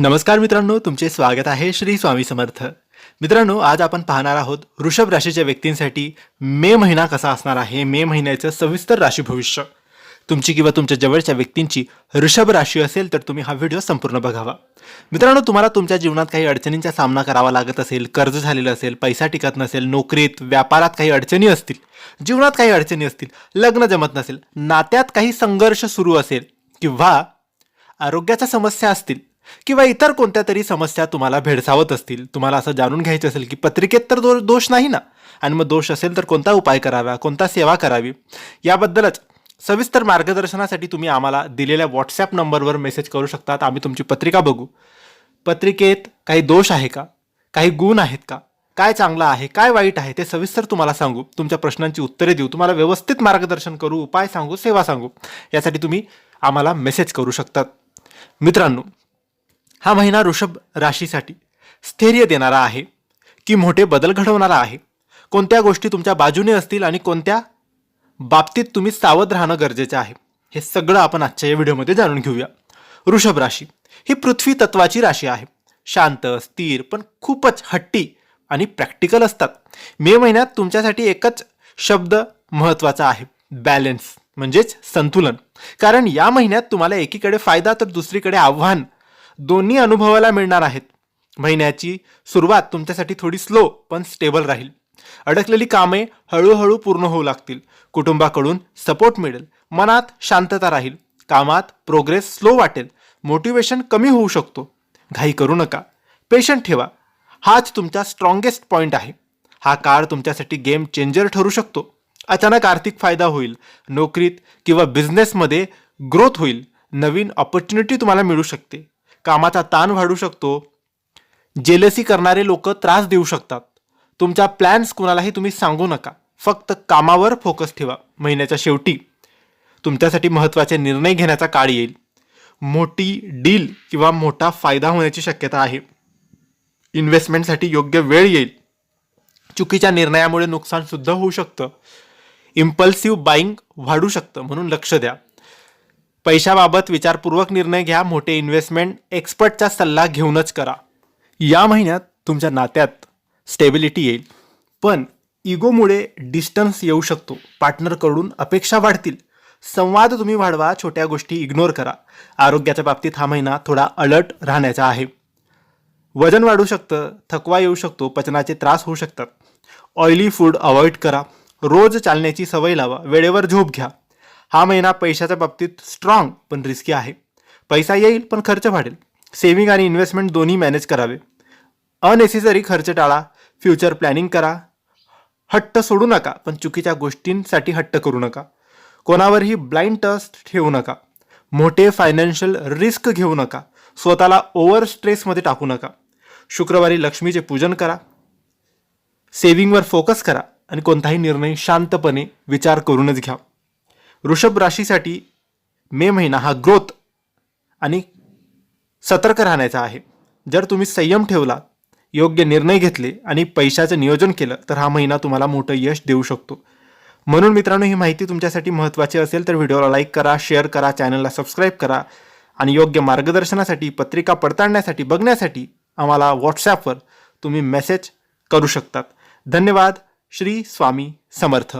नमस्कार मित्रांनो, तुमचे स्वागत आहे श्री स्वामी समर्थ. मित्रांनो, आज आपण पाहणार आहोत वृषभ राशीच्या व्यक्तींसाठी मे महिना कसा असणार आहे. मे महिन्याचं सविस्तर राशी भविष्य. तुमची किंवा तुमच्या जवळच्या व्यक्तींची वृषभ राशी असेल तर तुम्ही हा व्हिडिओ संपूर्ण बघावा. मित्रांनो, तुम्हाला तुमच्या जीवनात काही अडचणींचा सामना करावा लागत असेल, कर्ज झालेलं असेल, पैसा टिकत नसेल, नोकरीत व्यापारात काही अडचणी असतील, जीवनात काही अडचणी असतील, लग्न जमत नसेल, नात्यात काही संघर्ष सुरू असेल किंवा आरोग्याच्या समस्या असतील किंवा इतर कोणत्या तरी समस्या तुम्हाला भेडसावत असतील, तुम्हाला असं जाणून घ्यायचं असेल की पत्रिकेत तर दोष नाही ना, आणि मग दोष असेल तर कोणता उपाय करावा, कोणता सेवा करावी, याबद्दलच सविस्तर मार्गदर्शनासाठी तुम्ही आम्हाला दिलेल्या व्हॉट्सॲप नंबरवर मेसेज करू शकतात. आम्ही तुमची पत्रिका बघू. पत्रिकेत काही दोष आहे का, काही गुण आहेत का, काय चांगलं आहे, काय वाईट आहे ते सविस्तर तुम्हाला सांगू, तुमच्या प्रश्नांची उत्तरे देऊ, तुम्हाला व्यवस्थित मार्गदर्शन करू, उपाय सांगू, सेवा सांगू. यासाठी तुम्ही आम्हाला मेसेज करू शकतात. मित्रांनो, हा महिना वृषभ राशीसाठी स्थैर्य देणारा आहे की मोठे बदल घडवणारा आहे. कोणत्या गोष्टी तुमच्या बाजूने असतील आणि कोणत्या बाबतीत तुम्ही सावध राहणं गरजेचं आहे, हे सगळं आपण आजच्या या व्हिडिओमध्ये जाणून घेऊया. वृषभ राशी ही पृथ्वी तत्वाची राशी आहे. शांत, स्थिर, पण खूपच हट्टी आणि प्रॅक्टिकल असतात. मे महिन्यात तुमच्यासाठी एकच शब्द महत्त्वाचा आहे, बॅलन्स, म्हणजेच संतुलन. कारण या महिन्यात तुम्हाला एकीकडे फायदा तर दुसरीकडे आव्हान दोन्ही अनुभवायला मिळणार आहेत. महिन्याची सुरुवात तुमच्यासाठी थोडी स्लो पण स्टेबल राहील. अडकलेली कामे हळूहळू पूर्ण होऊ लागतील. कुटुंबाकडून सपोर्ट मिळेल. मनात शांतता राहील. कामात प्रोग्रेस स्लो वाटेल. मोटिवेशन कमी होऊ शकतो. घाई करू नका. पेशंट ठेवा. हाच तुमचा स्ट्रॉंगेस्ट पॉईंट आहे. हा काळ तुमच्यासाठी गेम चेंजर ठरू शकतो. अचानक आर्थिक फायदा होईल. नोकरीत किंवा बिझनेसमध्ये ग्रोथ होईल. नवीन ऑपॉर्च्युनिटी तुम्हाला मिळू शकते. कामाचा ताण वाढू शकतो. जेलसी करणारे लोक त्रास देऊ शकतात. तुमच्या प्लॅन्स कुणालाही तुम्ही सांगू नका. फक्त कामावर फोकस ठेवा. महिन्याच्या शेवटी तुमच्यासाठी महत्त्वाचे निर्णय घेण्याचा काळ येईल. मोठी डील किंवा मोठा फायदा होण्याची शक्यता आहे. इन्व्हेस्टमेंटसाठी योग्य वेळ येईल. चुकीच्या निर्णयामुळे नुकसान सुद्धा होऊ शकतं. इम्पल्सिव्ह बाईंग वाढू शकतं, म्हणून लक्ष द्या. पैशाबाबत विचारपूर्वक निर्णय घ्या. मोठे इन्व्हेस्टमेंट एक्सपर्टचा सल्ला घेऊनच करा. या महिन्यात तुमच्या नात्यात स्टेबिलिटी येईल, पण इगोमुळे डिस्टन्स येऊ शकतो. पार्टनरकडून अपेक्षा वाढतील. संवाद तुम्ही वाढवा. छोट्या गोष्टी इग्नोर करा. आरोग्याच्या बाबतीत हा महिना थोडा अलर्ट राहण्याचा आहे. वजन वाढू शकतं, थकवा येऊ शकतो, पचनाचे त्रास होऊ शकतात. ऑइली फूड अवॉइड करा. रोज चालण्याची सवय लावा. वेळेवर झोप घ्या. हा महिना पैशाच्या बाबतीत स्ट्रॉंग पण रिस्की आहे. पैसा येईल पण खर्च वाढेल. सेव्हिंग आणि इन्व्हेस्टमेंट दोन्ही मॅनेज करावे. अननेसेसरी खर्च टाळा. फ्युचर प्लॅनिंग करा. हट्ट सोडू नका, पण चुकीच्या गोष्टींसाठी हट्ट करू नका. कोणावरही ब्लाइंड ट्रस्ट ठेवू नका. मोठे फायनान्शियल रिस्क घेऊ नका. स्वतःला ओव्हर स्ट्रेसमध्ये टाकू नका. शुक्रवारी लक्ष्मीचे पूजन करा. सेव्हिंगवर फोकस करा आणि कोणताही निर्णय शांतपणे विचार करूनच घ्या. वृषभ राशीसाठी मे महिना हा ग्रोथ आणि सतर्क राहण्याचा आहे. जर तुम्ही संयम ठेवला, योग्य निर्णय घेतले आणि पैशाचं नियोजन केलं तर हा महिना तुम्हाला मोठं यश देऊ शकतो. म्हणून मित्रांनो, ही माहिती तुमच्यासाठी महत्त्वाची असेल तर व्हिडिओला लाईक करा, शेअर करा, चॅनलला सबस्क्राईब करा आणि योग्य मार्गदर्शनासाठी, पत्रिका पडताळण्यासाठी, बघण्यासाठी आम्हाला व्हॉट्सॲपवर तुम्ही मेसेज करू शकतात. धन्यवाद. श्री स्वामी समर्थ.